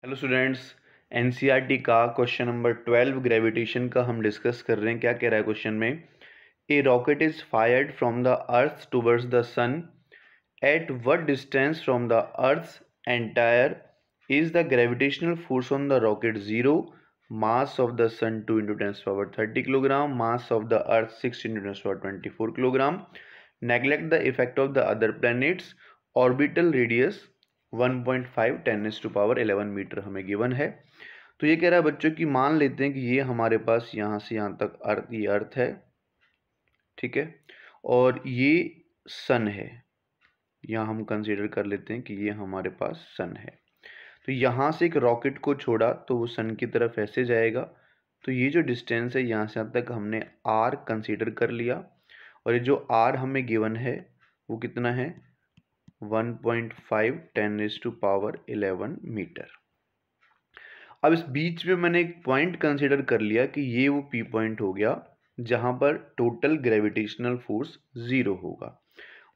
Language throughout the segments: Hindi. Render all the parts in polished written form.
हेलो स्टूडेंट्स, एनसीईआरटी का क्वेश्चन नंबर 12 ग्रेविटेशन का हम डिस्कस कर रहे हैं। क्या कह रहा है क्वेश्चन में? A rocket is fired from the earth towards the sun at what distance from the earth entire is the gravitational force on the rocket 0, mass of the sun 2 × 10⁻30 kilogram, mass of the earth 6 × 10⁻24 kilogram, neglect the effect of the other planets, orbital radius 1.5 10⁻11 metre हमें गिवन है। तो ये कह रहा है बच्चों कि मान लेते हैं कि ये हमारे पास यहाँ से यहाँ तक अर्थ, ये अर्थ है, ठीक है, और ये सन है। यहाँ हम कंसीडर कर लेते हैं कि ये हमारे पास सन है। तो यहाँ से एक रॉकेट को छोड़ा तो वो सन की तरफ ऐसे जाएगा। तो ये जो डिस्टेंस है यहाँ से यहाँ तक हमने आर कंसीडर कर लिया, और ये जो आर हमें गिवन है वो कितना है? 1.5 10⁻11 मीटर। अब इस बीच में मैंने एक पॉइंट कंसीडर कर लिया कि ये वो पी पॉइंट हो गया जहां पर टोटल ग्रेविटेशनल फोर्स 0 होगा,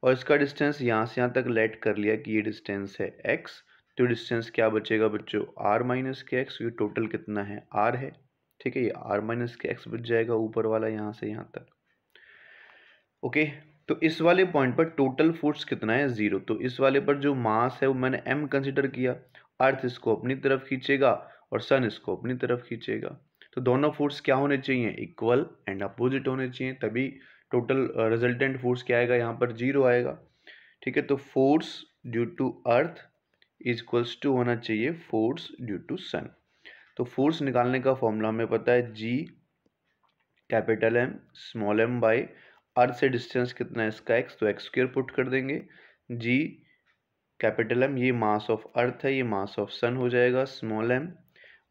और इसका डिस्टेंस यहाँ से यहाँ तक लेट कर लिया कि ये डिस्टेंस है x। तो डिस्टेंस क्या बचेगा बच्चों? r माइनस के एक्स। ये टोटल कितना है? r है, ठीक है। ये r माइनस के एक्स बच जाएगा ऊपर वाला यहाँ से यहाँ तक। ओके, तो इस वाले पॉइंट पर टोटल फोर्स कितना है? 0। तो इस वाले पर जो मास है वो मैंने m कंसिडर किया। अर्थ इसको अपनी तरफ खींचेगा और सन इसको अपनी तरफ खींचेगा। तो दोनों फोर्स क्या होने चाहिए? इक्वल एंड अपोजिट होने चाहिए, तभी टोटल रिजल्टेंट फोर्स क्या आएगा? यहाँ पर 0 आएगा, ठीक है। तो force due to earth is equals to होना चाहिए फोर्स ड्यू टू सन। तो फोर्स निकालने का फॉर्मूला हमें पता है, G capital M small m by earth से डिस्टेंस कितना है इसका? x, तो x² पुट कर देंगे। G कैपिटल M, ये मास ऑफ अर्थ है, ये मास ऑफ सन हो जाएगा स्मॉल m,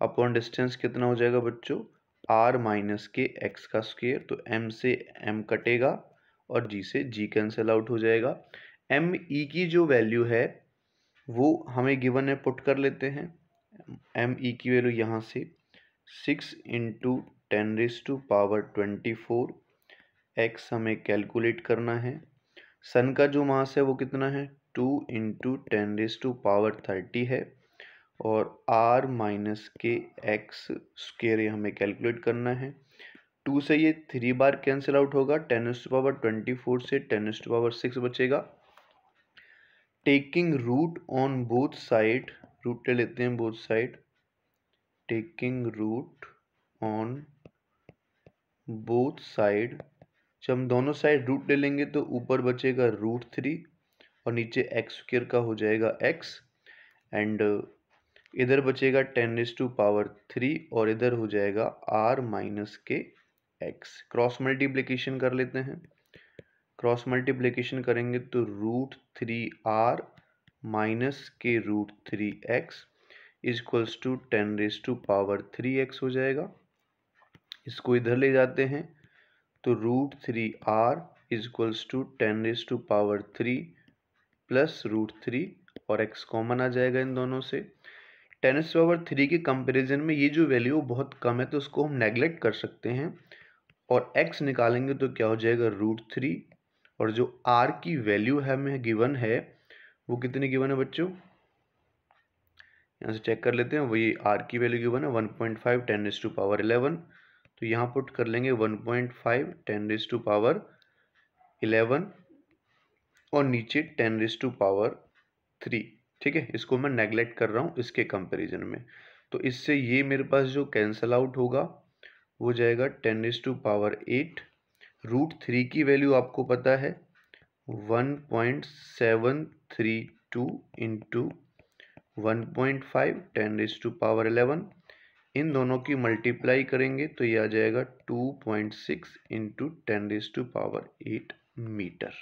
अपॉन डिस्टेंस कितना हो जाएगा बच्चों? r माइनस के x का स्क्वायर। तो m से m कटेगा और g से g कैंसिल आउट हो जाएगा। m e की जो वैल्यू है वो हमें गिवन है, पुट कर लेते हैं। m e की वैल्यू यहाँ से 6 × 10⁻24 x हमें कैलकुलेट करना है। सन का जो मास है वो कितना है? 2 × 10⁻30 है, और r माइनस के एक्स स्क्वायर हमें कैलकुलेट करना है। 2 से ये 3 बार कैंसिल आउट होगा, 10⁻24 से 10⁻6 बचेगा। Taking root on both side, root ले लेते हैं both side, taking root on both side. जब हम दोनों साइड रूट ले लेंगे तो ऊपर बचेगा √3 और नीचे x² का हो जाएगा x, एंड इधर बचेगा 10⁻3 और इधर हो जाएगा r माइनस के x। क्रॉस मल्टीप्लिकेशन कर लेते हैं। क्रॉस मल्टीप्लिकेशन करेंगे तो √3r माइनस के √3x is equals to 10⁻3x हो जाएगा। इसको इधर ले जाते हैं तो √3r is equals to 10⁻3 plus √3 और x कॉमन आ जाएगा इन दोनों से। 10⁻3 के कंपैरिजन में ये जो वैल्यू बहुत कम है तो उसको हम नेग्लेक्ट कर सकते हैं, और x निकालेंगे तो क्या हो जाएगा? √3, और जो r की वैल्यू है हमें गिवन है वो कितनी गिवन है बच्चों? यहाँ से चेक कर लेते हैं। वही r की वैल्यू गिवन है 1.5 10⁻11। तो यहाँ पुट कर लेंगे 1.5 10⁻11 और नीचे 10⁻3, ठीक है। इसको मैं नेग्लेक्ट कर रहा हूँ इसके कंपैरिजन में। तो इससे ये मेरे पास जो कैंसल आउट होगा वो जाएगा 10⁻8। √3 की वैल्यू आपको पता है 1.732 × 1.5 10⁻11। इन दोनों की मल्टीप्लाई करेंगे तो ये आ जाएगा 2.6 × 10⁻8 मीटर।